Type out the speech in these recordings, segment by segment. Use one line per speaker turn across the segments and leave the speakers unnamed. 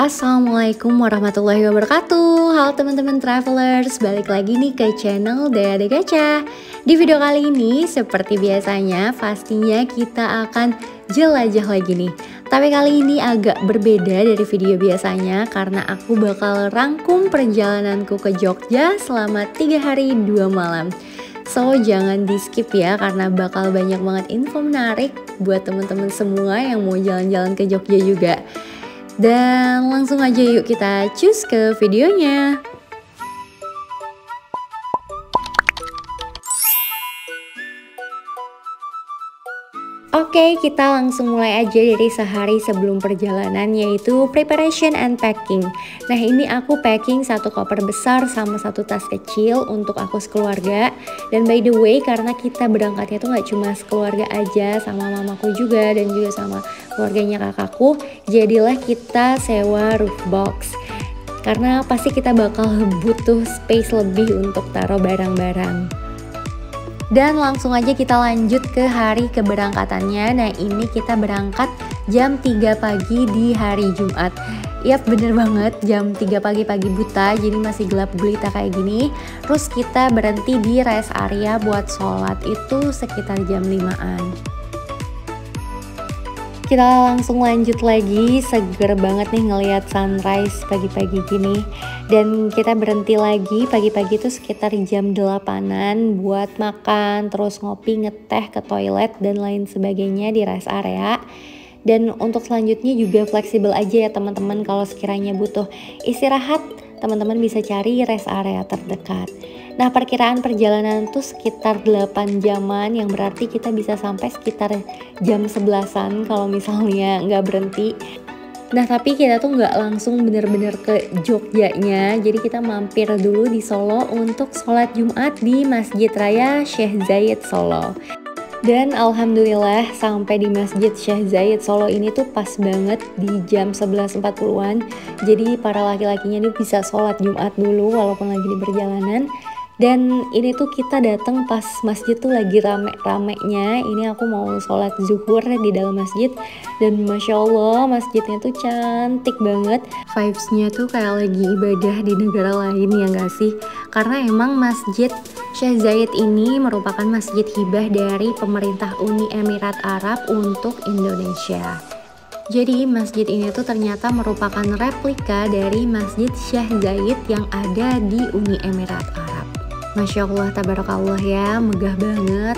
Assalamualaikum warahmatullahi wabarakatuh. Halo teman-teman travelers, balik lagi nih ke channel Dea de Gacha. Di video kali ini seperti biasanya pastinya kita akan jelajah lagi nih. Tapi kali ini agak berbeda dari video biasanya karena aku bakal rangkum perjalananku ke Jogja selama 3 hari 2 malam. So jangan di skip ya karena bakal banyak banget info menarik buat teman-teman semua yang mau jalan-jalan ke Jogja juga. Dan langsung aja yuk kita cus ke videonya. Oke, kita langsung mulai aja dari sehari sebelum perjalanan, yaitu preparation and packing. Nah ini aku packing 1 koper besar sama 1 tas kecil untuk aku sekeluarga. Dan by the way, karena kita berangkatnya tuh gak cuma sekeluarga aja, sama mamaku juga dan juga sama keluarganya kakakku, jadilah kita sewa roof box. Karena pasti kita bakal butuh space lebih untuk taruh barang-barang. Dan langsung aja kita lanjut ke hari keberangkatannya. Nah ini kita berangkat jam 3 pagi di hari Jumat. Yap, bener banget, jam 3 pagi buta, jadi masih gelap gulita kayak gini. Terus kita berhenti di rest area buat sholat itu sekitar jam 5-an. Kita langsung lanjut lagi, seger banget nih ngelihat sunrise pagi-pagi gini. Dan kita berhenti lagi pagi-pagi itu sekitar jam 8-an buat makan, terus ngopi, ngeteh, ke toilet dan lain sebagainya di rest area. Dan untuk selanjutnya juga fleksibel aja ya teman-teman, kalau sekiranya butuh istirahat, teman-teman bisa cari rest area terdekat. Nah perkiraan perjalanan tuh sekitar 8 jaman, yang berarti kita bisa sampai sekitar jam 11-an kalau misalnya nggak berhenti. Nah tapi kita tuh nggak langsung bener-bener ke Jogjanya, jadi kita mampir dulu di Solo untuk sholat Jumat di Masjid Raya Syekh Zayed Solo. Dan alhamdulillah sampai di Masjid Syekh Zayed Solo ini tuh pas banget di jam 11.40-an. Jadi para laki-lakinya nih bisa sholat Jumat dulu walaupun lagi di perjalanan. Dan ini tuh kita datang pas masjid tuh lagi rame-ramenya. Ini aku mau sholat zuhur di dalam masjid. Dan Masya Allah masjidnya tuh cantik banget. Vibes-nya tuh kayak lagi ibadah di negara lain ya gak sih? Karena emang Masjid Syekh Zayed ini merupakan masjid hibah dari pemerintah Uni Emirat Arab untuk Indonesia. Jadi masjid ini tuh ternyata merupakan replika dari Masjid Syekh Zayed yang ada di Uni Emirat Arab. Masya Allah, tabarakallah ya, megah banget.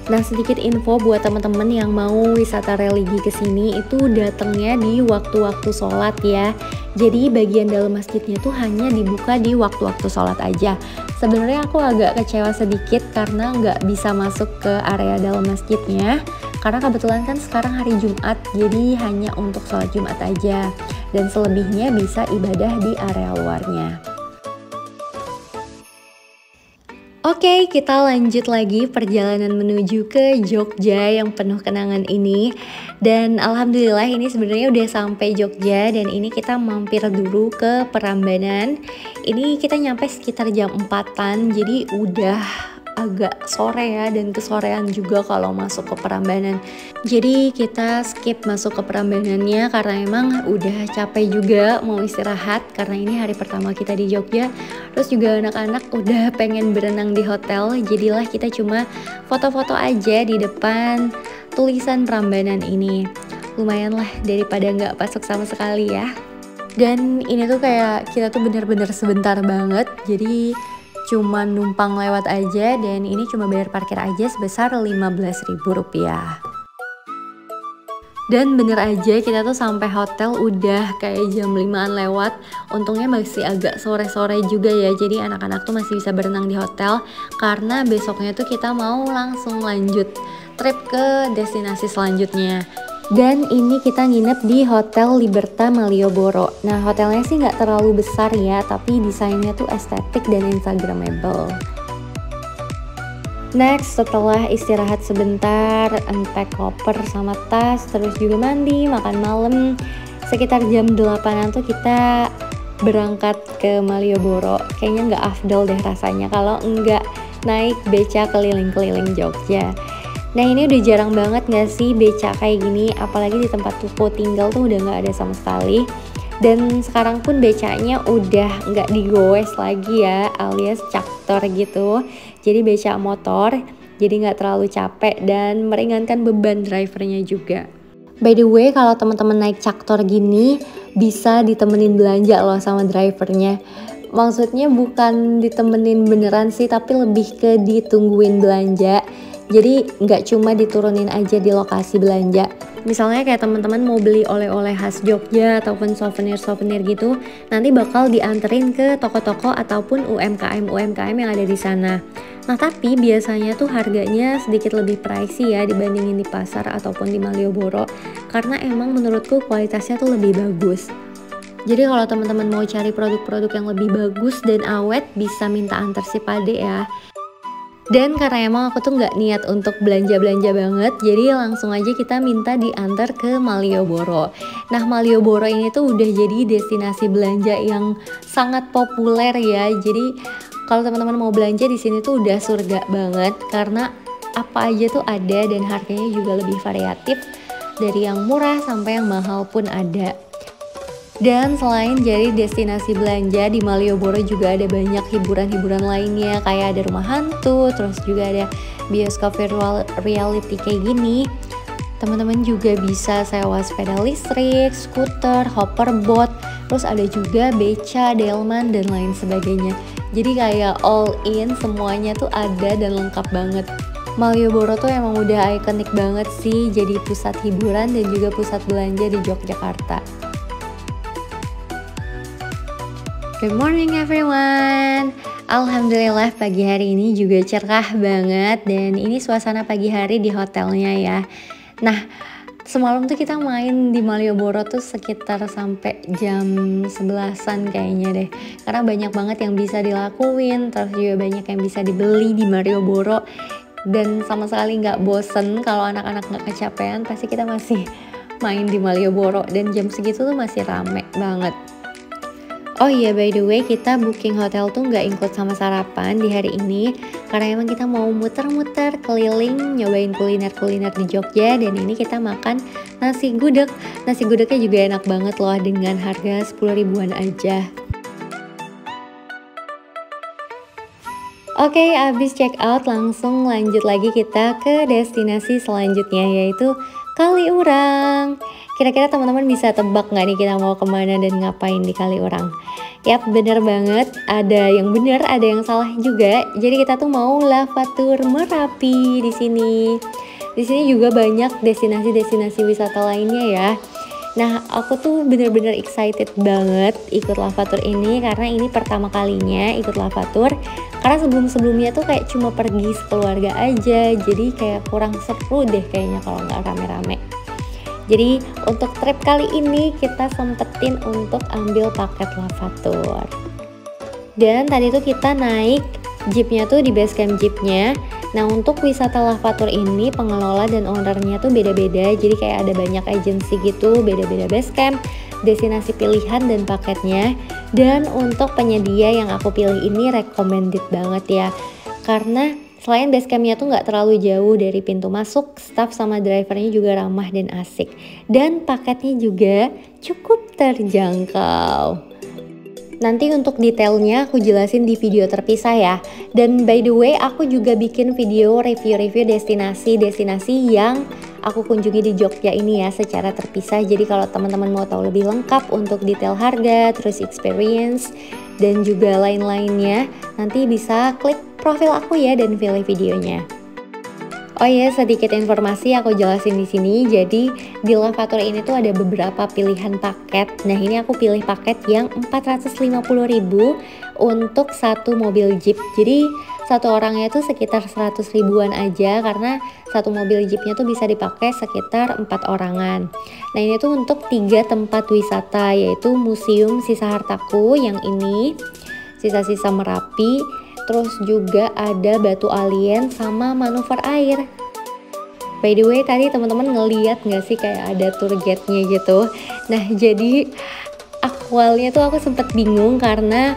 Nah sedikit info buat teman-teman yang mau wisata religi kesini itu datangnya di waktu-waktu sholat ya. Jadi bagian dalam masjidnya tuh hanya dibuka di waktu-waktu sholat aja. Sebenarnya aku agak kecewa sedikit karena nggak bisa masuk ke area dalam masjidnya. Karena kebetulan kan sekarang hari Jumat, jadi hanya untuk sholat Jumat aja. Dan selebihnya bisa ibadah di area luarnya. Oke, kita lanjut lagi perjalanan menuju ke Jogja yang penuh kenangan ini. Dan alhamdulillah ini sebenarnya udah sampai Jogja dan ini kita mampir dulu ke Prambanan. Ini kita nyampe sekitar jam 4-an, jadi udah agak sore ya, dan kesorean juga kalau masuk ke Prambanan. Jadi kita skip masuk ke Prambanannya karena emang udah capek juga, mau istirahat karena ini hari pertama kita di Jogja. Terus juga anak-anak udah pengen berenang di hotel, jadilah kita cuma foto-foto aja di depan tulisan Prambanan ini. Lumayan lah daripada nggak masuk sama sekali ya. Dan ini tuh kayak kita tuh bener-bener sebentar banget, jadi cuma numpang lewat aja, dan ini cuma bayar parkir aja sebesar Rp15.000. Dan bener aja kita tuh sampai hotel udah kayak jam 5-an lewat. Untungnya masih agak sore-sore juga ya, jadi anak-anak tuh masih bisa berenang di hotel. Karena besoknya tuh kita mau langsung lanjut trip ke destinasi selanjutnya. Dan ini kita nginep di Hotel Liberta Malioboro. Nah hotelnya sih nggak terlalu besar ya, tapi desainnya tuh estetik dan instagramable. Next, setelah istirahat sebentar, unpack koper sama tas, terus juga mandi, makan malam, sekitar jam 8-an tuh kita berangkat ke Malioboro. Kayaknya nggak afdol deh rasanya kalau nggak naik beca keliling-keliling Jogja. Nah ini udah jarang banget gak sih becak kayak gini, apalagi di tempat tuku tinggal tuh udah gak ada sama sekali. Dan sekarang pun becanya udah nggak digoes lagi ya, alias caktor gitu. Jadi beca motor, jadi nggak terlalu capek dan meringankan beban drivernya juga. By the way, kalau teman-teman naik caktor gini bisa ditemenin belanja loh sama drivernya. Maksudnya bukan ditemenin beneran sih, tapi lebih ke ditungguin belanja. Jadi nggak cuma diturunin aja di lokasi belanja. Misalnya kayak teman-teman mau beli oleh-oleh khas Jogja ataupun souvenir-souvenir gitu, nanti bakal dianterin ke toko-toko ataupun UMKM yang ada di sana. Nah tapi biasanya tuh harganya sedikit lebih pricey ya dibandingin di pasar ataupun di Malioboro, karena emang menurutku kualitasnya tuh lebih bagus. Jadi kalau teman-teman mau cari produk-produk yang lebih bagus dan awet, bisa minta antar si Pade ya. Dan karena emang aku tuh nggak niat untuk belanja-belanja banget, jadi langsung aja kita minta diantar ke Malioboro. Nah Malioboro ini tuh udah jadi destinasi belanja yang sangat populer ya. Jadi kalau teman-teman mau belanja di sini tuh udah surga banget, karena apa aja tuh ada dan harganya juga lebih variatif, dari yang murah sampai yang mahal pun ada. Dan selain jadi destinasi belanja, di Malioboro juga ada banyak hiburan-hiburan lainnya, kayak ada rumah hantu, terus juga ada bioskop virtual reality kayak gini. Teman-teman juga bisa sewa sepeda listrik, skuter, hoverboard, terus ada juga beca, delman, dan lain sebagainya. Jadi kayak all in, semuanya tuh ada dan lengkap banget. Malioboro tuh emang udah ikonik banget sih, jadi pusat hiburan dan juga pusat belanja di Yogyakarta. Good morning everyone. Alhamdulillah pagi hari ini juga cerah banget, dan ini suasana pagi hari di hotelnya ya. Nah semalam tuh kita main di Malioboro tuh sekitar sampai jam 11-an kayaknya deh, karena banyak banget yang bisa dilakuin, terus juga banyak yang bisa dibeli di Malioboro, dan sama sekali nggak bosen. Kalau anak-anak nggak kecapean pasti kita masih main di Malioboro, dan jam segitu tuh masih rame banget. Oh iya, by the way, kita booking hotel tuh nggak include sama sarapan di hari ini, karena emang kita mau muter-muter keliling nyobain kuliner-kuliner di Jogja, dan ini kita makan nasi gudeg. Nasi gudegnya juga enak banget loh, dengan harga 10 ribuan aja. Oke, abis check out langsung lanjut lagi kita ke destinasi selanjutnya, yaitu Kaliurang. Kira-kira teman-teman bisa tebak nggak nih kita mau kemana dan ngapain di Kaliurang? Yap, bener banget. Ada yang bener, ada yang salah juga. Jadi kita tuh mau lavatur Merapi di sini. Di sini juga banyak destinasi-destinasi wisata lainnya ya. Nah, aku tuh bener-bener excited banget ikut lavatur ini, karena ini pertama kalinya ikut lavatur. Karena sebelum-sebelumnya tuh kayak cuma pergi sekeluarga aja, jadi kayak kurang seru deh kayaknya kalau nggak rame-rame. Jadi untuk trip kali ini kita sempetin untuk ambil paket lavatur. Dan tadi tuh kita naik jeepnya tuh di base camp jeepnya. Nah untuk wisata lavatur ini pengelola dan ownernya tuh beda-beda, jadi kayak ada banyak agensi gitu, beda-beda base camp, destinasi pilihan dan paketnya. Dan untuk penyedia yang aku pilih ini recommended banget ya, karena selain base campnya tuh nggak terlalu jauh dari pintu masuk, staff sama drivernya juga ramah dan asik, dan paketnya juga cukup terjangkau. Nanti untuk detailnya aku jelasin di video terpisah ya. Dan by the way, aku juga bikin video review-review destinasi yang aku kunjungi di Jogja ini ya secara terpisah. Jadi kalau teman-teman mau tahu lebih lengkap untuk detail harga, terus experience, dan juga lain-lainnya, nanti bisa klik profil aku ya dan pilih videonya. Oh iya, sedikit informasi aku jelasin di sini. Jadi di lavatur ini tuh ada beberapa pilihan paket. Nah ini aku pilih paket yang 450.000 untuk satu mobil jeep. Jadi satu orangnya tuh sekitar 100 ribuan aja, karena satu mobil jeepnya tuh bisa dipakai sekitar 4 orangan. Nah ini tuh untuk 3 tempat wisata, yaitu Museum Sisa Hartaku yang ini, sisa-sisa Merapi, terus juga ada Batu Alien sama Manuver Air. By the way, tadi teman-teman ngeliat gak sih kayak ada tour guide-nya gitu. Nah jadi awalnya tuh aku sempet bingung, karena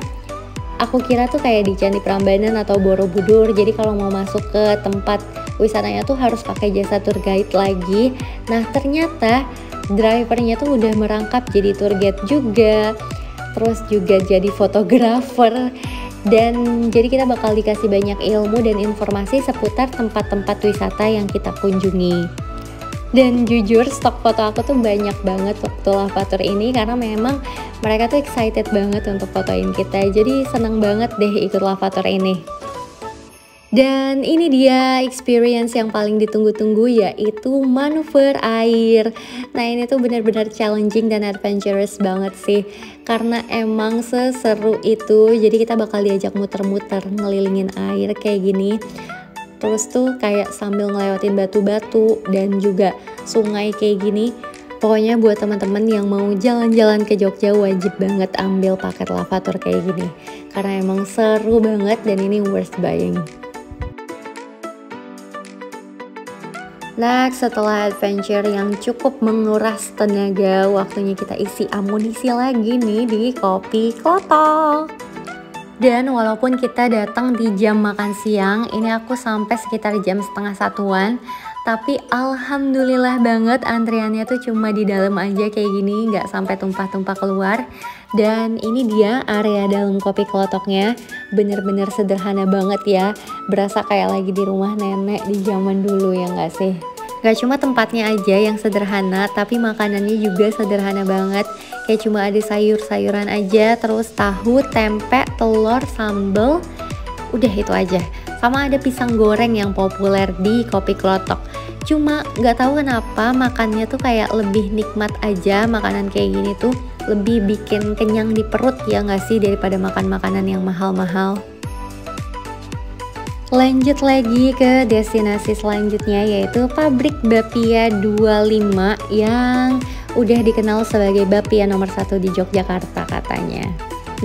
aku kira tuh kayak di Candi Prambanan atau Borobudur. Jadi kalau mau masuk ke tempat wisatanya tuh harus pakai jasa tour guide lagi. Nah ternyata drivernya tuh udah merangkap jadi tour guide juga, terus juga jadi fotografer. Dan jadi kita bakal dikasih banyak ilmu dan informasi seputar tempat-tempat wisata yang kita kunjungi. Dan jujur stok foto aku tuh banyak banget waktu Lavator ini, karena memang mereka tuh excited banget untuk fotoin kita. Jadi seneng banget deh ikut Lavator ini. Dan ini dia experience yang paling ditunggu-tunggu, yaitu manuver air. Nah ini tuh benar-benar challenging dan adventurous banget sih, karena emang seseru itu. Jadi kita bakal diajak muter-muter ngelilingin air kayak gini. Terus tuh kayak sambil ngelewatin batu-batu dan juga sungai kayak gini. Pokoknya buat teman-teman yang mau jalan-jalan ke Jogja wajib banget ambil paket Lavator kayak gini, karena emang seru banget dan ini worth buying. Next, setelah adventure yang cukup menguras tenaga, waktunya kita isi amunisi lagi nih di Kopi Klotok. Dan walaupun kita datang di jam makan siang, ini aku sampai sekitar jam setengah satuan, tapi alhamdulillah banget antriannya tuh cuma di dalam aja kayak gini, nggak sampai tumpah-tumpah keluar. Dan ini dia area dalam Kopi Klotoknya, bener-bener sederhana banget ya, berasa kayak lagi di rumah nenek di zaman dulu ya nggak sih? Gak cuma tempatnya aja yang sederhana, tapi makanannya juga sederhana banget. Kayak cuma ada sayur-sayuran aja, terus tahu, tempe, telur, sambal, udah itu aja. Sama ada pisang goreng yang populer di Kopi Klotok. Cuma gak tahu kenapa makannya tuh kayak lebih nikmat aja. Makanan kayak gini tuh lebih bikin kenyang di perut ya gak sih, daripada makan makanan yang mahal-mahal. Lanjut lagi ke destinasi selanjutnya, yaitu Pabrik Bapia 25 yang udah dikenal sebagai bapia nomor 1 di Yogyakarta katanya.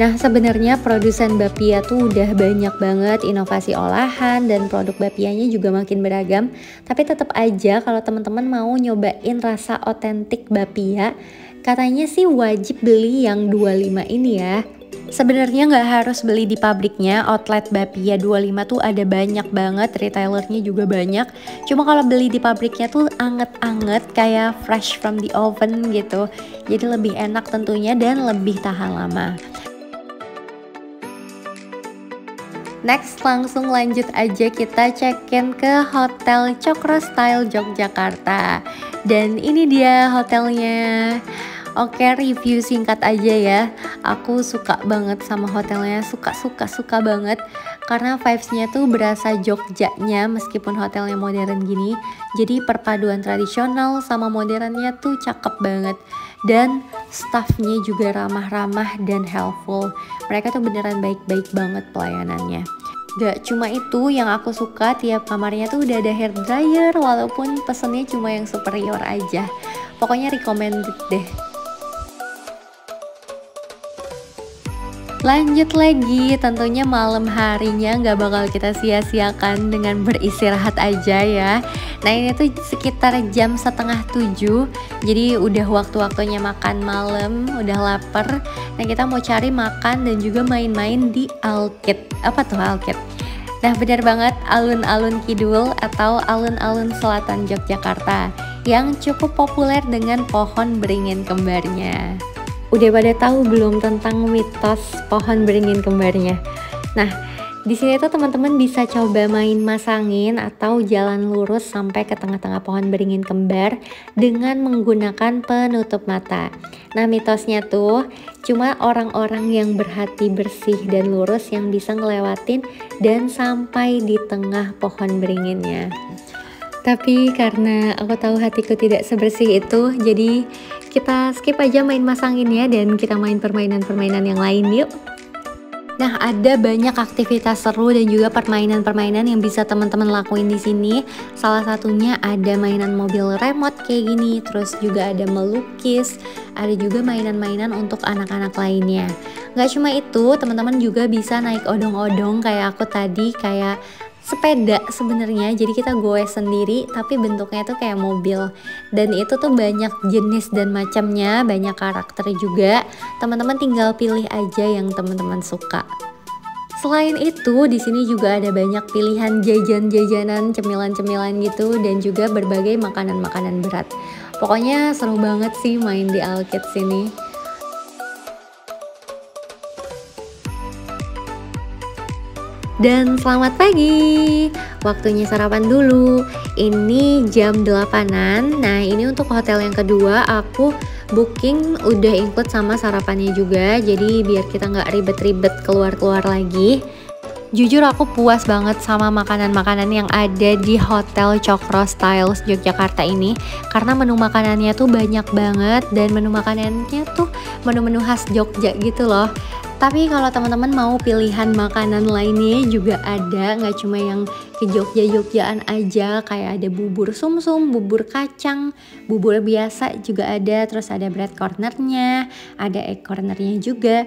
Nah sebenarnya produsen bapia tuh udah banyak banget inovasi olahan dan produk bapianya juga makin beragam. Tapi tetap aja kalau teman-teman mau nyobain rasa otentik bapia, katanya sih wajib beli yang 25 ini ya. Sebenarnya nggak harus beli di pabriknya, outlet Bapia 25 tuh ada banyak banget, retailernya juga banyak. Cuma kalau beli di pabriknya tuh anget-anget kayak fresh from the oven gitu. Jadi lebih enak tentunya dan lebih tahan lama. Next langsung lanjut aja kita check-in ke Hotel Cokro Style Yogyakarta. Dan ini dia hotelnya. Oke, review singkat aja ya. Aku suka banget sama hotelnya, suka banget karena vibes-nya tuh berasa Jogjanya meskipun hotelnya modern gini. Jadi perpaduan tradisional sama modernnya tuh cakep banget. Dan staffnya juga ramah-ramah dan helpful. Mereka tuh beneran baik-baik banget pelayanannya. Gak cuma itu yang aku suka, tiap kamarnya tuh udah ada hair dryer walaupun pesennya cuma yang superior aja. Pokoknya recommended deh. Lanjut lagi, tentunya malam harinya nggak bakal kita sia-siakan dengan beristirahat aja ya. Nah ini tuh sekitar jam setengah 7, jadi udah waktu-waktunya makan malam, udah lapar. Nah kita mau cari makan dan juga main-main di Alkit. Apa tuh Alkit? Nah benar banget, alun-alun kidul atau alun-alun selatan Yogyakarta yang cukup populer dengan pohon beringin kembarnya. Udah pada tahu belum tentang mitos pohon beringin kembarnya? Nah, di sini tuh teman-teman bisa coba main masangin atau jalan lurus sampai ke tengah-tengah pohon beringin kembar dengan menggunakan penutup mata. Nah, mitosnya tuh cuma orang-orang yang berhati bersih dan lurus yang bisa ngelewatin dan sampai di tengah pohon beringinnya. Tapi karena aku tahu hatiku tidak sebersih itu, jadi kita skip aja main masanginnya dan kita main permainan-permainan yang lain yuk. Nah, ada banyak aktivitas seru dan juga permainan-permainan yang bisa teman-teman lakuin di sini. Salah satunya ada mainan mobil remote kayak gini, terus juga ada melukis, ada juga mainan-mainan untuk anak-anak lainnya. Gak cuma itu, teman-teman juga bisa naik odong-odong kayak aku tadi, kayak sepeda sebenarnya. Jadi kita goes sendiri tapi bentuknya tuh kayak mobil, dan itu tuh banyak jenis dan macamnya, banyak karakter juga. Teman-teman tinggal pilih aja yang teman-teman suka. Selain itu di sini juga ada banyak pilihan jajan-jajanan, cemilan-cemilan gitu, dan juga berbagai makanan-makanan berat. Pokoknya seru banget sih main di Alkids ini. Dan selamat pagi, waktunya sarapan dulu. Ini jam 8-an. Nah ini untuk hotel yang kedua aku booking udah include sama sarapannya juga. Jadi biar kita nggak ribet-ribet keluar-keluar lagi. Jujur aku puas banget sama makanan-makanan yang ada di Hotel Cokro Styles Yogyakarta ini. Karena menu makanannya tuh banyak banget dan menu makanannya tuh menu-menu khas Jogja gitu loh. Tapi kalau teman-teman mau pilihan makanan lainnya juga ada, nggak cuma yang ke Jogja-Jogjaan aja, kayak ada bubur sumsum, bubur kacang, bubur biasa juga ada, terus ada bread cornernya, ada egg cornernya juga.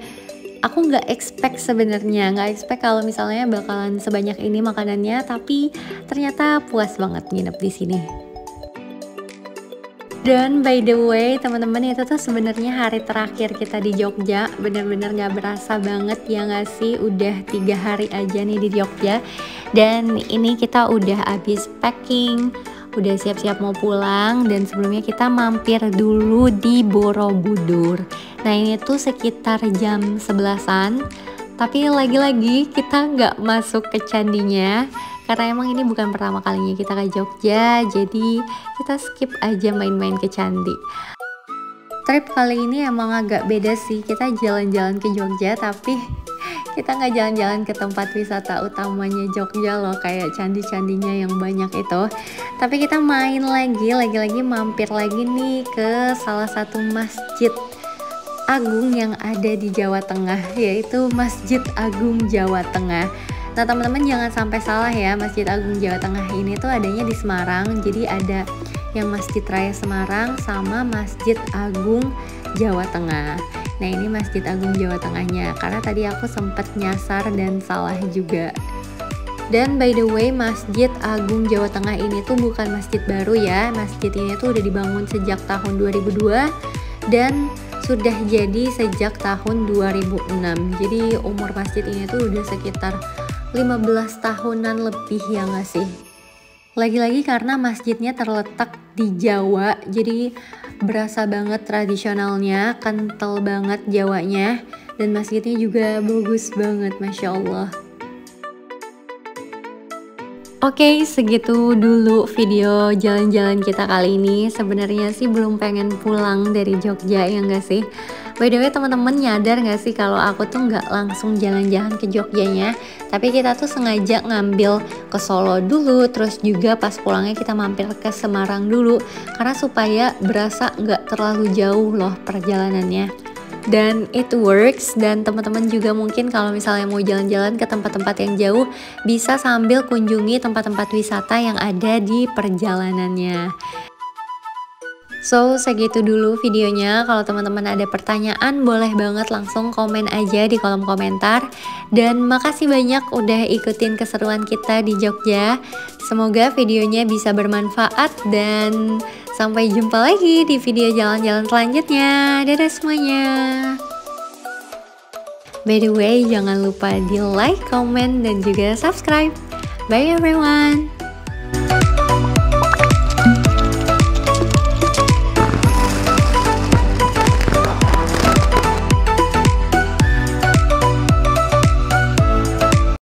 Aku nggak expect sebenarnya, nggak expect kalau misalnya bakalan sebanyak ini makanannya, tapi ternyata puas banget nginep di sini. Dan by the way teman-teman, itu tuh sebenarnya hari terakhir kita di Jogja. Bener-bener gak berasa banget ya gak sih, udah 3 hari aja nih di Jogja. Dan ini kita udah habis packing, udah siap-siap mau pulang. Dan sebelumnya kita mampir dulu di Borobudur. Nah ini tuh sekitar jam 11-an. Tapi lagi-lagi kita nggak masuk ke candinya karena emang ini bukan pertama kalinya kita ke Jogja, jadi kita skip aja main-main ke candi. Trip kali ini emang agak beda sih, kita jalan-jalan ke Jogja tapi kita nggak jalan-jalan ke tempat wisata utamanya Jogja loh, kayak candi-candinya yang banyak itu. Tapi kita main lagi mampir lagi nih ke salah satu masjid agung yang ada di Jawa Tengah, yaitu Masjid Agung Jawa Tengah. Nah teman-teman jangan sampai salah ya, Masjid Agung Jawa Tengah ini tuh adanya di Semarang. Jadi ada yang Masjid Raya Semarang sama Masjid Agung Jawa Tengah. Nah ini Masjid Agung Jawa Tengahnya, karena tadi aku sempet nyasar dan salah juga. Dan by the way, Masjid Agung Jawa Tengah ini tuh bukan masjid baru ya. Masjid ini tuh udah dibangun sejak tahun 2002 dan sudah jadi sejak tahun 2006. Jadi umur masjid ini tuh udah sekitar 15 tahunan lebih ya nggak sih? Lagi-lagi karena masjidnya terletak di Jawa, jadi berasa banget tradisionalnya, kental banget Jawanya, dan masjidnya juga bagus banget, Masya Allah. Oke, segitu dulu video jalan-jalan kita kali ini. Sebenarnya sih belum pengen pulang dari Jogja ya nggak sih? By the way teman-teman nyadar nggak sih kalau aku tuh nggak langsung jalan-jalan ke Jogjanya, tapi kita tuh sengaja ngambil ke Solo dulu, terus juga pas pulangnya kita mampir ke Semarang dulu, karena supaya berasa nggak terlalu jauh loh perjalanannya. Dan it works, dan teman-teman juga mungkin kalau misalnya mau jalan-jalan ke tempat-tempat yang jauh bisa sambil kunjungi tempat-tempat wisata yang ada di perjalanannya. So segitu dulu videonya. Kalau teman-teman ada pertanyaan boleh banget langsung komen aja di kolom komentar. Dan makasih banyak udah ikutin keseruan kita di Jogja. Semoga videonya bisa bermanfaat dan sampai jumpa lagi di video jalan-jalan selanjutnya. Dadah semuanya. By the way, jangan lupa di like, comment, dan juga subscribe. Bye everyone.